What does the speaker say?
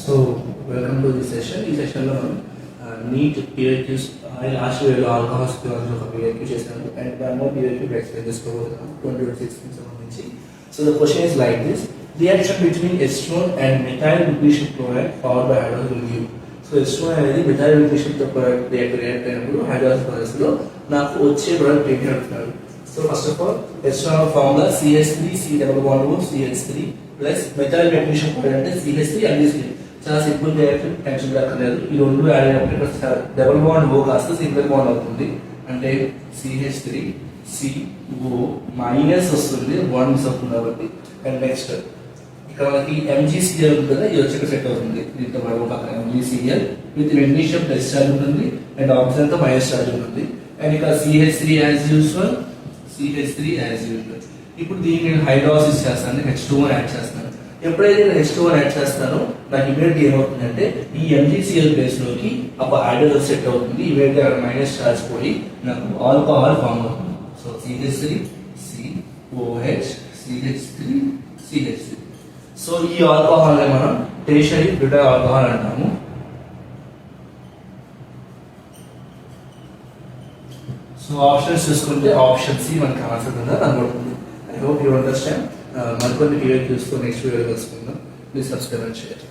So, welcome to this session. ఈ సెషన్లో మనం నీట్ పిఎక్యూస్ లాస్ట్ వీడియోలో ఆల్కహాల్స్ ఒక పిఎక్యూ చేశాను అండ్ వన్ మోర్ పిఎక్యూ ఎక్స్ప్లెయిన్ చేసుకోబోతున్నాం 2026 సంబంధించి. So the question is like this: reaction between acetone and methyl magnesium chloride followed by hydrolysis will give. So acetone అనేది methyl magnesium తో రియాక్ట్ అయినప్పుడు హైడ్రాలిసిస్ ప్రాసెస్ లో నాకు వచ్చే ప్రొడక్ట్ ఏంటి అంటున్నారు. So first of all, acetone formula CH3CH3 plus methyl magnesium chloride అంటే CH3 NH3. చాలా సింపుల్ రియాక్షన్, టెన్షన్ లేక్కర్లేదు. ఈ రెండు యాడ్ అయినప్పుడు ఇక్కడ డబుల్ బాండ్ ఓ కాస్త సింగిల్ బాండ్ అవుతుంది. అంటే CH3CO మైనస్ వస్తుంది, బాండ్ మిస్ అవుతుంది కాబట్టి. అండ్ నెక్స్ట్ ఇక్కడ మనకి MgCl ఉంది కదా, ఇది వచ్చి సెట్ అవుతుంది. దీంతో మనం పక్కన MgCl with magnesium plus charge ఉంటుంది అండ్ ఆక్సిజన్ తో మైనస్ చార్జ్ ఉంటుంది. అండ్ ఇక్కడ CH3 యాజ్ యూజువల్. ఇప్పుడు దీన్ని నేను హైడ్రాలిసిస్ చేస్తాను, H2O యాడ్ చేస్తాను. ఎప్పుడైతే నేను H2O యాడ్ చేస్తానో నాకు ఇమీడియట్ ఏమవుతుందంటే ఈ MgCl ప్లేస్ లోకి అప్పుడు హైడ్రోజన్ సెట్ అవుతుంది. ఇమీడియట్ అక్కడ మైనస్ చార్జ్ పోయి నాకు ఆల్కహాల్ ఫామ్ అవుతుంది. So CH3COH CH3CH3. సో ఈ ఆల్కహాల్ ని మనం టెర్షియరీ బ్యూటైల్ ఆల్కహాల్ అంటాము. సో ఆప్షన్స్ చూసుకుంటే ఆప్షన్ సి మనకి ఆన్సర్ కింద కనబడుతుంది. I hope you understand. మరికొన్ని వీడియో చూస్తూ నెక్స్ట్ వీడియో కలుసుకుందాం. Please subscribe and share.